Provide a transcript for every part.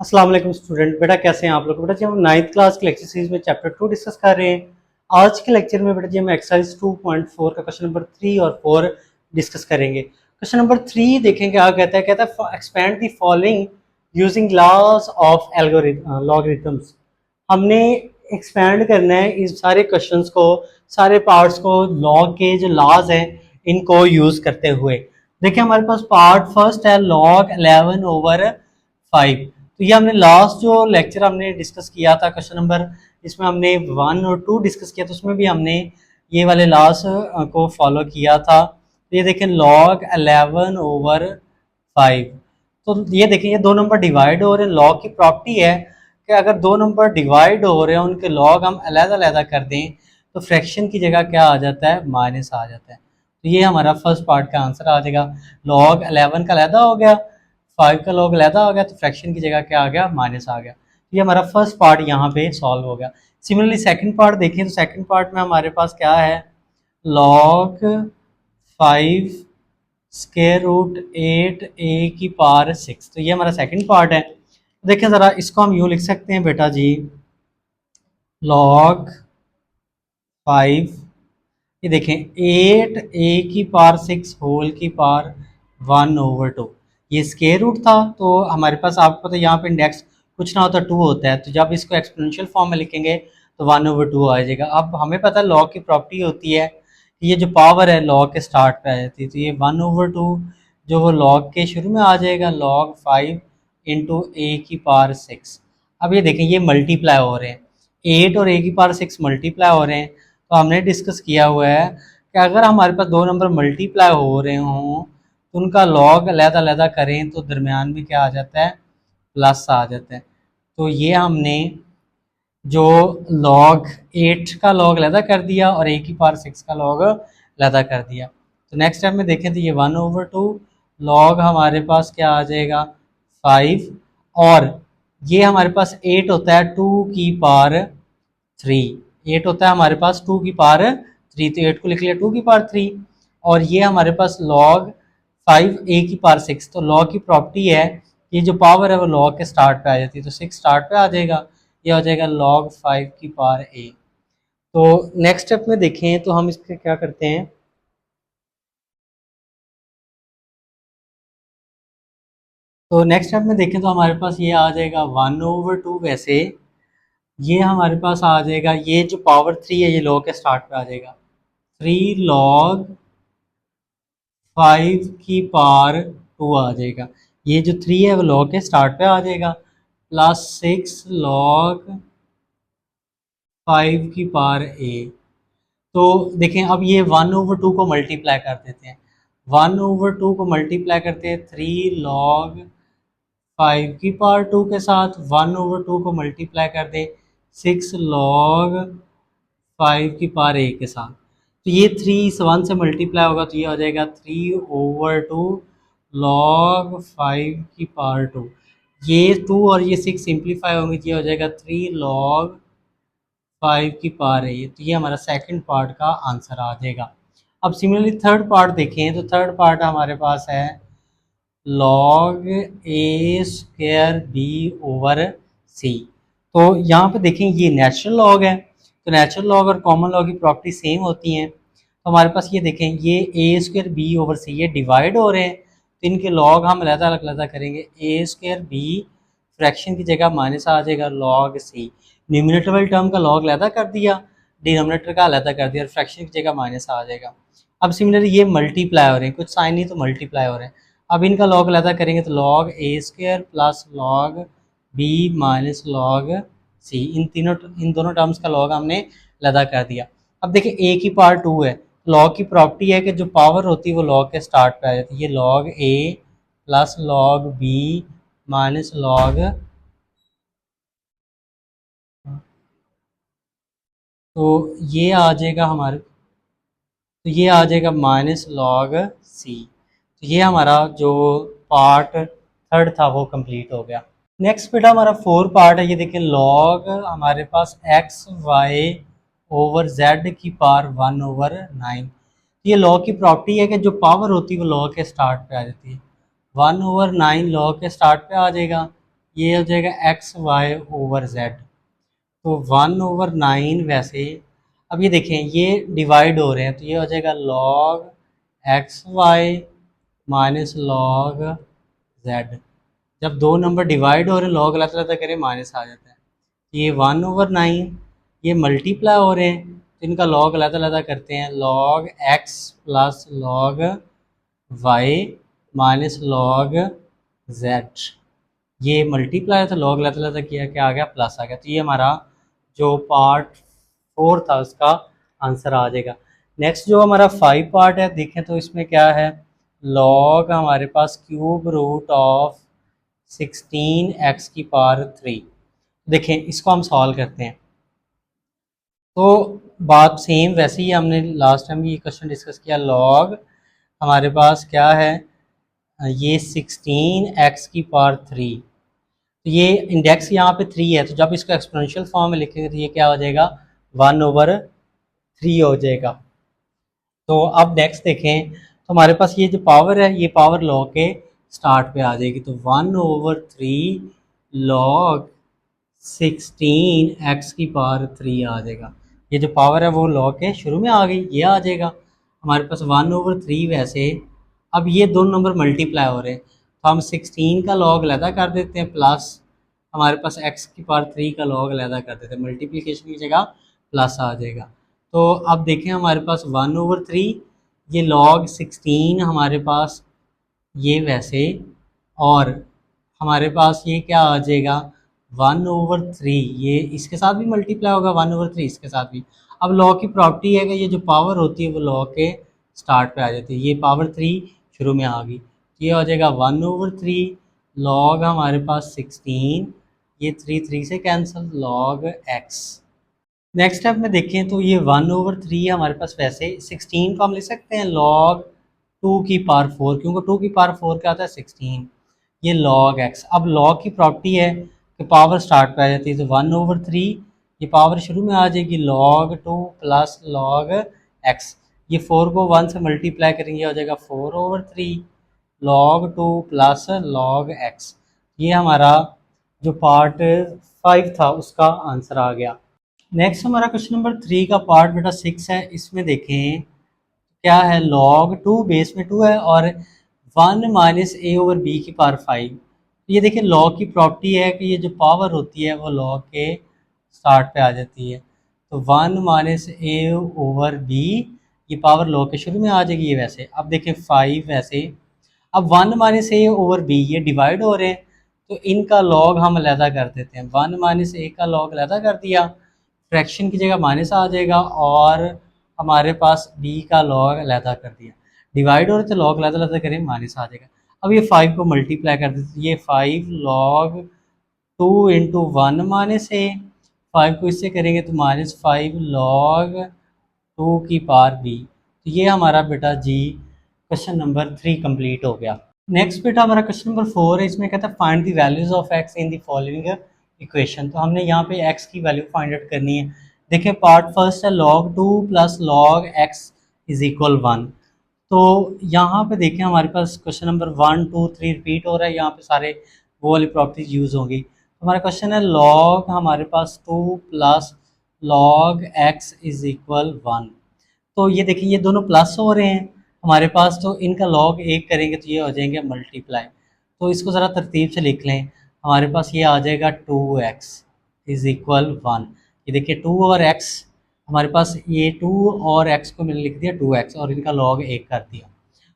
अस्सलाम वालेकुम स्टूडेंट। बेटा कैसे हैं आप लोग? बेटा जी हम 9th क्लास के लेक्चर सीरीज में चैप्टर 2 डिस्कस कर रहे हैं। आज के लेक्चर में बेटा जी हम एक्सरसाइज 2.4 का क्वेश्चन नंबर 3 और 4 डिस्कस करेंगे। क्वेश्चन नंबर 3 देखें क्या कहता है expand the following using laws of algorithm logarithms. हमने एक्सपैंड करना है इस सारे क्वेश्चंस को, सारे पार्ट्स को लॉग के जो लॉज हैं इनको यूज करते हुए। देखिए हमारे पास पार्ट फर्स्ट है log 11/5। तो ये हमने लास्ट जो लेक्चर हमने डिस्कस किया था क्वेश्चन नंबर, इसमें हमने 1 और 2 डिस्कस किया था, उसमें भी हमने ये वाले लास्ट को फॉलो किया था। तो ये देखें log 11/5। तो ये देखें ये दो नंबर डिवाइड हो रहे हैं। लॉग की प्रॉपर्टी है कि अगर दो नंबर डिवाइड हो रहे हैं उनके लॉग हम अलग-अलग कर दें तो फ्रैक्शन की जगह क्या आ जाता है, माइनस आ जाता है। तो ये हमारा फर्स्ट पार्ट का आंसर आ जाएगा। लॉग 11 का अलहदा हो गया, 5 का लॉग अलहदा हो गया, तो फ्रैक्शन की जगह क्या आ गया, माइनस आ गया। तो ये हमारा फर्स्ट पार्ट यहाँ पे सॉल्व हो गया। सिमिलरली सेकंड पार्ट देखें तो सेकंड पार्ट में हमारे पास क्या है, लॉग 5 स्क्वायर रूट 8 a⁻6। तो ये हमारा सेकंड पार्ट है। देखें ज़रा इसको हम यूँ लिख सकते हैं बेटा जी, लॉग 5, ये देखें 8 a⁻6 होल की पावर 1/2। ये स्क्वायर रूट था तो हमारे पास आपको पता है यहाँ पे इंडेक्स कुछ ना होता 2 होता है, तो जब इसको एक्सपोनेंशियल फॉर्म में लिखेंगे तो 1/2 आ जाएगा। अब हमें पता है लॉग की प्रॉपर्टी होती है कि ये जो पावर है लॉग के स्टार्ट पे आ जाती है, तो ये 1/2 जो वो लॉग के शुरू में आ जाएगा, log 5 इंटू a⁻6। अब ये देखें ये मल्टीप्लाई हो रहे हैं, 8 और a⁻6 मल्टीप्लाई हो रहे हैं। तो हमने डिस्कस किया हुआ है कि अगर हमारे पास दो नंबर मल्टीप्लाई हो रहे हों तो उनका लॉग अलग-अलग करें तो दरमियान में क्या आ जाता है, प्लस आ जाता है। तो ये हमने जो log 8 का लॉग अलग कर दिया और a⁻6 का लॉग अलग कर दिया। तो नेक्स्ट टाइम में देखें तो ये 1/2 लॉग हमारे पास क्या आ जाएगा, 5, और ये हमारे पास 8 होता है 2 की पावर 3। 8 होता है हमारे पास 2 की पावर 3, तो 8 को लिख लिया 2 की पावर 3। और ये हमारे पास log 5 a⁻6। तो लॉग की प्रॉपर्टी है, ये जो पावर है वो लॉग के स्टार्ट पे आ जाती है, तो 6 स्टार्ट पे आ जाएगा, ये हो जाएगा log 5 की पावर a। तो नेक्स्ट स्टेप में देखें तो हम इसके क्या करते हैं, तो नेक्स्ट स्टेप में देखें तो हमारे पास ये आ जाएगा 1/2। वैसे ये हमारे पास आ जाएगा, ये जो पावर 3 है ये लॉग के स्टार्ट पे आ जाएगा, 3 log 5 की पावर 2 आ जाएगा। ये जो 3 है वो लॉग के स्टार्ट पे आ जाएगा, प्लस 6 log 5 की पावर a। तो देखें अब ये 1/2 को मल्टीप्लाई कर देते हैं, 1/2 को मल्टीप्लाई करते हैं 3 log 5 की पावर 2 के साथ, 1/2 को मल्टीप्लाई कर दे 6 log 5 की पावर a के साथ। तो ये 3 इस 1 से मल्टीप्लाई होगा तो ये हो जाएगा 3/2 log 5 की पावर 2। ये 2 और ये 6 सिंप्लीफाई होंगे तो ये हो जाएगा 3 log 5 की पावर a। तो ये हमारा सेकंड पार्ट का आंसर आ जाएगा। अब सिमिलरली थर्ड पार्ट देखें तो थर्ड पार्ट हमारे पास है log a²b/c। तो यहाँ पे देखें ये नेचुरल लॉग है, तो नेचुरल लॉग और कॉमन लॉग की प्रॉपर्टी सेम होती हैं। तो हमारे पास ये देखें ये a²b/c ये डिवाइड हो रहे हैं, तो इनके लॉग हम अलग-अलग करेंगे। a²b फ्रैक्शन की जगह माइनस आ जाएगा log c। न्यूमिनेटर वाली टर्म का लॉग अलग कर दिया, डिनोमिनेटर का अलग कर दिया, और फ्रैक्शन की जगह माइनस आ जाएगा। अब सिमिलरली ये मल्टीप्लाई हो रहे हैं, कुछ साइन नहीं तो मल्टीप्लाई हो रहे हैं। अब इनका लॉग अलग करेंगे तो log a² plus log b minus log c, इन दोनों टर्म्स का लॉग हमने अलग कर दिया। अब देखिए a⁻2 है, लॉग की प्रॉपर्टी है कि जो पावर होती है वो लॉग के स्टार्ट पे आ जाती है। ये log a plus log b minus log, तो ये आ जाएगा हमारे, तो ये आ जाएगा माइनस log c। तो ये हमारा जो पार्ट थर्ड था वो कंप्लीट हो गया। नेक्स्ट बेटा हमारा 4 पार्ट है। ये देखिए log हमारे पास x/z⁴ ये log की प्रॉपर्टी है कि जो पावर होती है वो log के स्टार्ट पे आ जाती है। 1/9 log के स्टार्ट पे आ जाएगा, ये हो जाएगा एक्स वाई ओवर जेड। तो 1/9 वैसे, अब ये देखें ये डिवाइड हो रहे हैं तो ये हो जाएगा log X Y minus log Z. जब दो नंबर डिवाइड हो रहे हैं लॉग अलग अलग करें माइनस आ जाता है। ये 1/9 ये मल्टीप्लाई हो रहे हैं तो इनका लॉग अलग अलग करते हैं, log x plus log y minus log z। ये मल्टीप्लाई तो लॉग अलग अलग किया, क्या आ गया प्लस आ गया। तो ये हमारा जो पार्ट 4 था उसका आंसर आ जाएगा। नेक्स्ट जो हमारा 5 पार्ट है देखें तो इसमें क्या है, लॉग हमारे पास क्यूब रूट ऑफ 16 x की पावर 3। देखें इसको हम सॉल्व करते हैं तो बात सेम वैसे ही हमने लास्ट टाइम ये क्वेश्चन डिस्कस किया। लॉग हमारे पास क्या है, ये 16 x की पावर 3, तो ये इंडेक्स यहाँ पे 3 है तो जब इसको एक्सपोनेंशियल फॉर्म में लिखेंगे तो ये क्या हो जाएगा 1/3 हो जाएगा। तो अब नेक्स्ट देखें तो हमारे पास ये जो पावर है ये पावर लॉ के स्टार्ट पे आ जाएगी, तो 1/3 log 16 x की पावर 3 आ जाएगा। ये जो पावर है वो लॉ के शुरू में आ गई, ये आ जाएगा हमारे पास 1/3 वैसे। अब ये दोनों नंबर मल्टीप्लाई हो रहे हैं तो हम 16 का लॉग अलहदा कर देते हैं प्लस हमारे पास x की पावर 3 का लॉग अलहदा कर देते हैं, मल्टीप्लिकेशन की जगह प्लस आ जाएगा। तो अब देखें हमारे पास 1/3 ये log 16 हमारे पास ये वैसे, और हमारे पास ये क्या आ जाएगा 1/3, ये इसके साथ भी मल्टीप्लाई होगा 1/3 इसके साथ भी। अब लॉ की प्रॉपर्टी है कि ये जो पावर होती है वो लॉ के स्टार्ट पे आ जाती है, ये पावर 3 शुरू में आ गई, ये हो जाएगा 1/3 log हमारे पास 16, ये 3 से cancel log x। Next step में देखें तो ये 1/3 हमारे पास वैसे 16 को हम लिख सकते हैं log 2 की पावर 4, क्योंकि 2 की पावर 4 क्या होता है 16, ये log x। अब log की प्रॉपर्टी है कि पावर स्टार्ट पे आ जाती है तो 1/3 ये पावर शुरू में आ जाएगी log 2 प्लस log x। ये 4 को 1 से मल्टीप्लाई करेंगे हो जाएगा 4/3 log 2 प्लस log x। ये हमारा जो पार्ट 5 था उसका आंसर आ गया। नेक्स्ट हमारा क्वेश्चन नंबर 3 का पार्ट बेटा 6 है, इसमें देखें क्या है, log 2 बेस में 2 है और 1 माइनस ए ओवर बी की पावर 5। ये देखिए log की प्रॉपर्टी है कि ये जो पावर होती है वो log के स्टार्ट पे आ जाती है, तो 1 माइनस ए ओवर बी ये पावर log के शुरू में आ जाएगी ये वैसे। अब देखें 5 वैसे, अब 1 माइनस ए ओवर बी ये डिवाइड हो रहे हैं तो इनका लॉग हम अलहदा कर देते हैं, 1 माइनस ए का लॉग अलहदा कर दिया, फ्रैक्शन की जगह माइनस आ जाएगा, और हमारे पास बी का लॉग अलहदा कर दिया, डिवाइड हो रहे थे लॉग अलहदा अलहदा करें माइनस आ जाएगा। अब ये 5 को मल्टीप्लाई कर देते, ये 5 log 2 इंटू 1 माइनस ए, 5 को इससे करेंगे तो -5 log 2 की पावर बी। तो ये हमारा बेटा जी क्वेश्चन नंबर 3 कंप्लीट हो गया। नेक्स्ट बेटा हमारा क्वेश्चन नंबर 4 है, इसमें कहता है find the values of x in the following equation. तो हमने यहाँ पे एक्स की वैल्यू फाइंड आउट करनी है। देखिए पार्ट फर्स्ट है log 2 plus log x is equal 1। तो यहाँ पे देखें हमारे पास क्वेश्चन नंबर 1 2 3 रिपीट हो रहा है, यहाँ पे सारे वो वाली प्रॉपर्टीज यूज होंगी। तो हमारा क्वेश्चन है log हमारे पास 2 plus log x is equal 1। तो ये देखिए ये दोनों प्लस हो रहे हैं हमारे पास, तो इनका लॉग एक करेंगे तो ये हो जाएंगे मल्टीप्लाई। तो इसको ज़रा तरतीब से लिख लें, हमारे पास ये आ जाएगा 2x इज़ इक्वल 1। ये देखिए 2 और x हमारे पास, ये 2 और x को मैंने लिख दिया 2x और इनका लॉग एक कर दिया।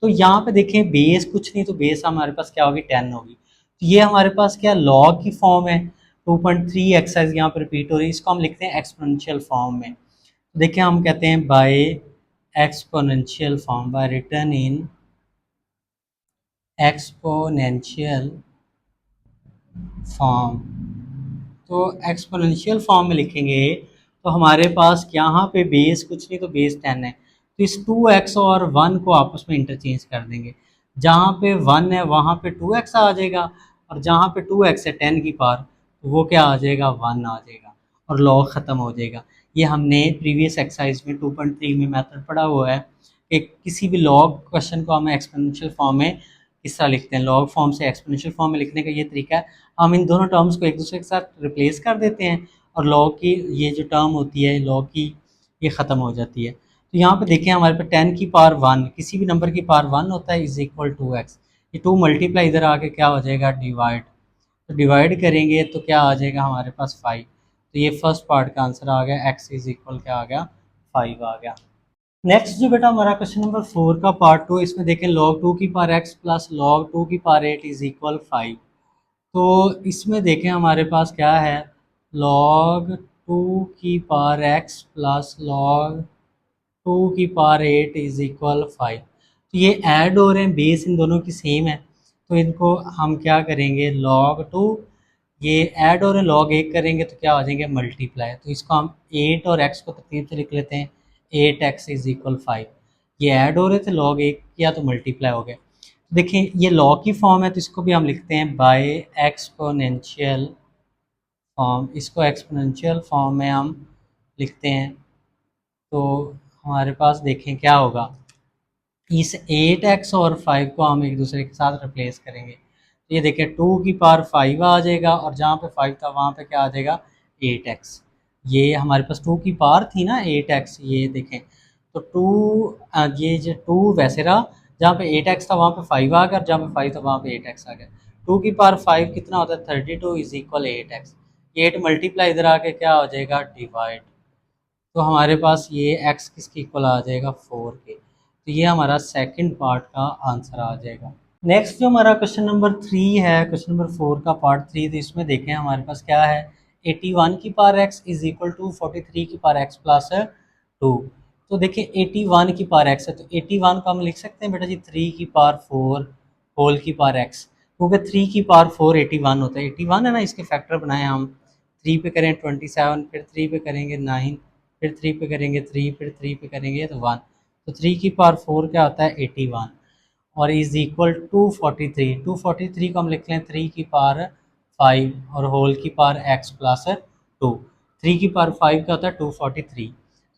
तो यहाँ पे देखें बेस कुछ नहीं, तो बेस हमारे पास क्या होगी 10 होगी, तो ये हमारे पास क्या लॉग की फॉर्म है। 2.3 एक्सरसाइज यहाँ पे रिपीट हो रही है, इसको हम लिखते हैं एक्सपोनेंशियल फॉर्म में। देखिए हम कहते हैं by exponential form, by return in exponential form. तो एक्सपोनेंशियल फॉर्म में लिखेंगे तो हमारे पास यहाँ पे बेस कुछ नहीं तो बेस 10 है, तो इस 2x और 1 को आपस में इंटरचेंज कर देंगे, जहाँ पे 1 है वहाँ पे 2x आ जाएगा, और जहाँ पे 2x है 10 की पावर तो वो क्या आ जाएगा 1 आ जाएगा, और लॉग ख़त्म हो जाएगा। ये हमने प्रीवियस एक्सरसाइज में 2.3 में मेथड पढ़ा हुआ है कि किसी भी लॉग क्वेश्चन को हम एक्सपोनेंशियल फॉर्म में किस तरह लिखते हैं, लॉग फॉर्म से एक्सपोनेंशियल फॉर्म में लिखने का ये तरीका है। हम इन दोनों टर्म्स को एक दूसरे के साथ रिप्लेस कर देते हैं और log की ये जो टर्म होती है log की, ये ख़त्म हो जाती है। तो यहाँ पे देखें हमारे पास 10 की पावर 1, किसी भी नंबर की पावर 1 होता है, इज इक्वल टू एक्स। ये 2 मल्टीप्लाई इधर आके क्या हो जाएगा, डिवाइड। तो डिवाइड करेंगे तो क्या आ जाएगा हमारे पास 5। तो ये फर्स्ट पार्ट का आंसर आ गया, एक्स इज इक्वल क्या आ गया, 5 आ गया। नेक्स्ट जो बेटा हमारा क्वेश्चन नंबर 4 का पार्ट 2, इसमें देखें log 2 की पावर x प्लस log 2 की पावर 8 इज इक्वल 5। तो इसमें देखें हमारे पास क्या है, log 2 की पावर x प्लस log 2 की पावर 8 इज इक्वल 5। तो ये ऐड हो रहे हैं, बेस इन दोनों की सेम है, तो इनको हम क्या करेंगे, log 2, ये ऐड हो रहे हैं log 1 करेंगे तो क्या हो जाएंगे, मल्टीप्लाई। तो इसको हम 8 और x को तरतीब से लिख लेते हैं, 8x इज इक्वल 5। ये ऐड हो रहे थे, log 1 किया तो मल्टीप्लाई हो गए। देखिए ये log की फॉर्म है, तो इसको भी हम लिखते हैं बाय एक्सपोनेंशियल फॉर्म, इसको एक्सपोनेंशियल फॉर्म में हम लिखते हैं। तो हमारे पास देखें क्या होगा, इस 8x और 5 को हम एक दूसरे के साथ रिप्लेस करेंगे। तो ये देखें 2 की पावर 5 आ जाएगा और जहाँ पे 5 था वहाँ पे क्या आ जाएगा, 8x। ये हमारे पास 2 की पावर थी ना 8x, ये देखें तो 2, ये जो 2 वैसे रहा, जहाँ पे 8x था वहाँ पे 5 आ गया, और जहाँ पे 5 था वहाँ पे 8x आ गया। 2 की पावर 5 कितना होता है, 32 इज इक्वल 8x। 8 मल्टीप्लाई इधर आके क्या हो जाएगा, डिवाइड। तो हमारे पास ये x किसके इक्वल आ जाएगा, 4 के। तो ये हमारा सेकंड पार्ट का आंसर आ जाएगा। नेक्स्ट जो हमारा क्वेश्चन नंबर 3 है, क्वेश्चन नंबर 4 का पार्ट 3, तो इसमें देखें हमारे पास क्या है, 81 की power x is equal to 43 की पावर x प्लस 2। तो देखिए 81 की पावर x है, तो 81 को हम लिख सकते हैं बेटा जी 3 की पावर 4 होल की पावर x, क्योंकि 3 की पावर 4 81 होता है, 81 है ना, इसके फैक्टर बनाए हम। 3 पे करें 27, फिर 3 पे करेंगे 9, फिर 3 पे करेंगे 3, फिर 3 पे करेंगे तो 1। तो 3 की पावर 4 क्या होता है, 81, और इज इक्वल टू 43। 243 को हम लिख लें 3 की पावर 5 और होल की पावर x प्लस 2। 3 की पावर 5 क्या होता है, 243।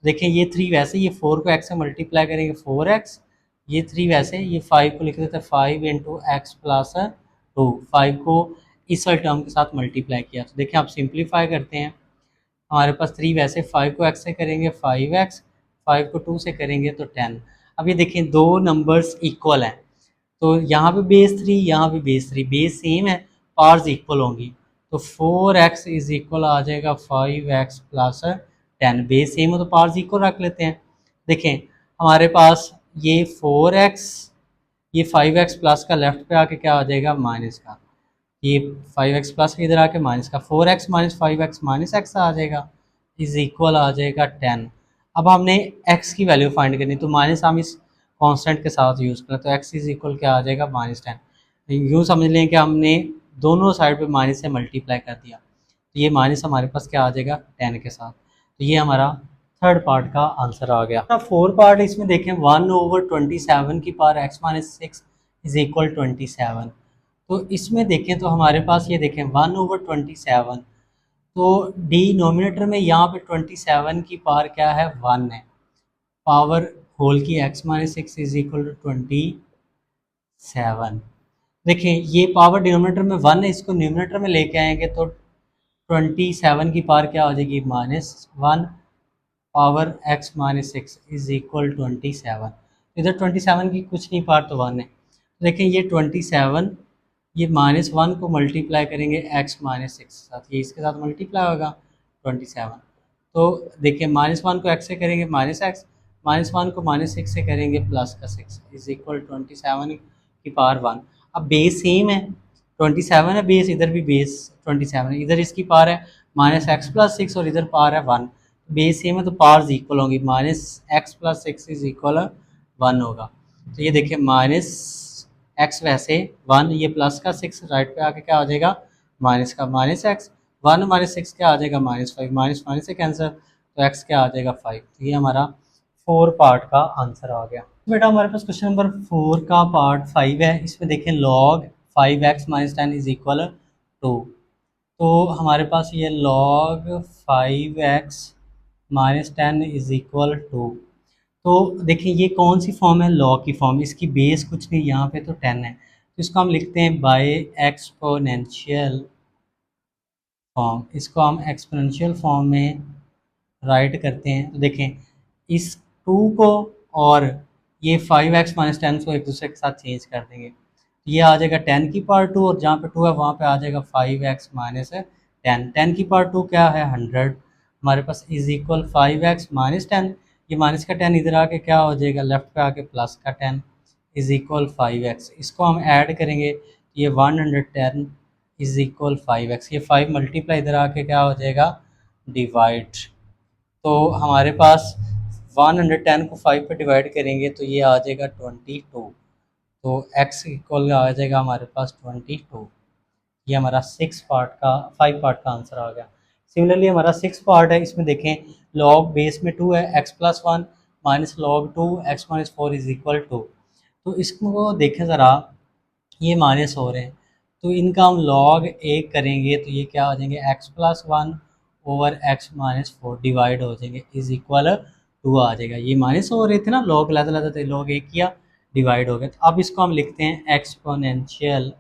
देखिए ये 3 वैसे, ये 4 को x से मल्टीप्लाई करेंगे 4x, ये 3 वैसे, ये 5 को लिख देते हैं 5 इंटू एक्स प्लस 2। 5 को इस वाले टर्म के साथ मल्टीप्लाई किया, तो देखिए आप सिंप्लीफाई करते हैं, हमारे पास 3 वैसे, 5 को x से करेंगे 5x, 5 को 2 से करेंगे तो 10। अब ये देखें दो नंबर्स इक्वल हैं, तो यहाँ पे बेस 3, यहाँ पे बेस 3, बेस सेम है, पार्स इक्वल होंगी। तो 4x इज इक्वल आ जाएगा 5x प्लस 10। बेस सेम हो तो पार्स इक्वल रख लेते हैं। देखें हमारे पास ये 4x, ये 5x प्लस का लेफ्ट पे आके क्या आ जाएगा, माइनस का। ये 5x प्लस के इधर आके माइनस का, 4x minus 5x minus x आ जाएगा, इज इक्वल आ जाएगा 10। अब हमने x की वैल्यू फाइंड करनी, तो माइनस हम इस कांस्टेंट के साथ यूज़ करें, तो x इज इक्वल क्या आ जाएगा, -10। यूँ समझ लें कि हमने दोनों साइड पे माइनस से मल्टीप्लाई कर दिया, तो ये माइनस हमारे पास क्या आ जाएगा, 10 के साथ। तो ये हमारा थर्ड पार्ट का आंसर आ गया। फोर पार्ट इसमें देखें 1/27 की पावर x-6 इज इक्वल 27। तो इसमें देखें तो हमारे पास ये देखें 1/27, तो डिनोमिनेटर में यहाँ पे 27 की पावर क्या है, 1 है। पावर होल की x-6 इज इक्वल टू 27। देखें ये पावर डिनोमिनेटर में 1 है, इसको न्यूमिनेटर में लेके आएंगे तो 27 की पावर क्या हो जाएगी, -1। Power x-6 is equal 27। इधर 27 की कुछ नहीं, पावर तो 1 है। देखें ये 27, ये -1 को मल्टीप्लाई करेंगे x-6 के साथ, ये इसके साथ मल्टीप्लाई होगा 27। तो देखिए -1 को x से करेंगे -x, -1 को -6 से करेंगे प्लस का 6 इज इक्वल 27 की पावर 1। अब बेस सेम है, 27 है बेस, इधर भी बेस 27 है, इधर इसकी पावर है -x+6 और इधर पावर है 1। बेस सेम है तो पावर्स इक्वल होंगी, -x+6 इज इक्वल 1 होगा। तो ये देखिए -x वैसे 1, ये प्लस का 6 राइट पे आके क्या आ जाएगा, माइनस का -x, 1 -6 क्या आ जाएगा, -5, माइनस माइनस से कैंसर, तो x क्या आ जाएगा, 5। तो ये हमारा 4 पार्ट का आंसर आ गया। तो बेटा हमारे पास क्वेश्चन नंबर 4 का पार्ट 5 है, इसमें देखें log 5x-10 इज इक्वल 2। तो हमारे पास ये log 5x-10 इज इक्वल 2। तो देखिए ये कौन सी फॉर्म है, लॉग की फॉर्म, इसकी बेस कुछ नहीं, यहाँ पे तो 10 है, तो इसको हम लिखते हैं बाय एक्सपोनेंशियल फॉर्म, इसको हम एक्सपोनेंशियल फॉर्म में राइट करते हैं। तो देखें इस 2 को और ये 5x माइनस 10 को एक दूसरे के साथ चेंज कर देंगे। ये आ जाएगा 10 की पावर 2 और जहाँ पे 2 है वहाँ पे आ जाएगा 5x माइनस 10। 10 की पावर 2 क्या है 100, हमारे पास इज इक्वल 5x माइनस 10। ये माइनस का 10 इधर आके क्या हो जाएगा, लेफ्ट पे आके प्लस का 10 इज इक्वल 5x। इसको हम ऐड करेंगे, ये 110 इज इक्वल 5x। ये 5 मल्टीप्लाई इधर आके क्या हो जाएगा, डिवाइड। तो हमारे पास 110 को 5 पे डिवाइड करेंगे तो ये आ जाएगा 22। तो x इक्वल आ जाएगा हमारे पास 22। ये हमारा 5 पार्ट का आंसर आ गया। सिमिलरली हमारा 6 पार्ट है, इसमें देखें लॉग बेस में 2 है, x plus 1 minus log 2 x minus 4 is equal 2। तो इसको देखें ज़रा, ये माइनस हो रहे हैं तो इनका हम लॉग एक करेंगे तो ये क्या हो जाएंगे, x plus 1 over x minus 4 divide हो जाएंगे इज इक्वल 2 आ जाएगा। ये माइनस हो रहे थे ना, लॉग लाते लाते थे, लॉग एक किया डिवाइड हो गया। तो अब इसको हम लिखते हैं एक्सपोनेंशियल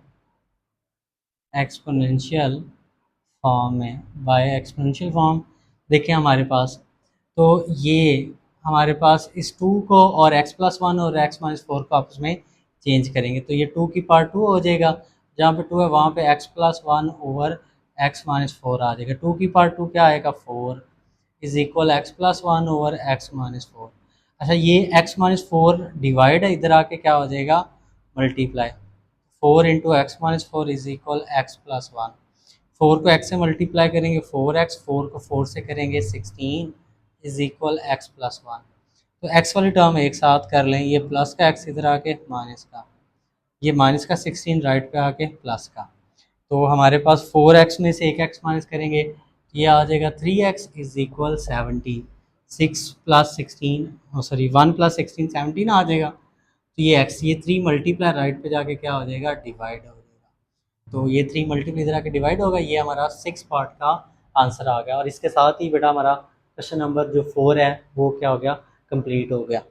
एक्सपोनेंशियल फॉर्म में, बाय एक्सपोनेंशियल फॉर्म। देखिए हमारे पास तो ये हमारे पास इस 2 को और x प्लस 1 और x माइनस 4 को आपस में चेंज करेंगे तो ये 2 की पावर 2 हो जाएगा, जहाँ पे 2 है वहाँ पे x plus 1 over x minus 4 आ जाएगा। 2 की पावर 2 क्या आएगा 4 is equal x plus 1 over x minus 4। अच्छा ये x माइनस 4 डिवाइड है, इधर आके क्या हो जाएगा multiply. 4 into x minus 4 is equal x plus 1। 4 को x से मल्टीप्लाई करेंगे 4x, 4 को 4 से करेंगे 16 इज इक्वल एक्स प्लस 1। तो x वाली टर्म एक साथ कर लें, ये प्लस का x इधर आके माइनस का, ये माइनस का 16 राइट पे आके प्लस का। तो हमारे पास 4x में से एक x माइनस करेंगे, ये आ जाएगा 3x is equal 70। 6 plus 16 sorry 1 plus 16 17 आ जाएगा। तो ये x, ये 3 मल्टीप्लाई राइट पे जाके क्या हो जाएगा डिवाइड हो जाएगा। तो ये 3 मल्टीप्लाई इधर आके डिवाइड होगा, ये हमारा 6 पार्ट का आंसर आ गया। और इसके साथ ही बेटा हमारा क्वेश्चन नंबर जो 4 है वो क्या हो गया, कंप्लीट हो गया।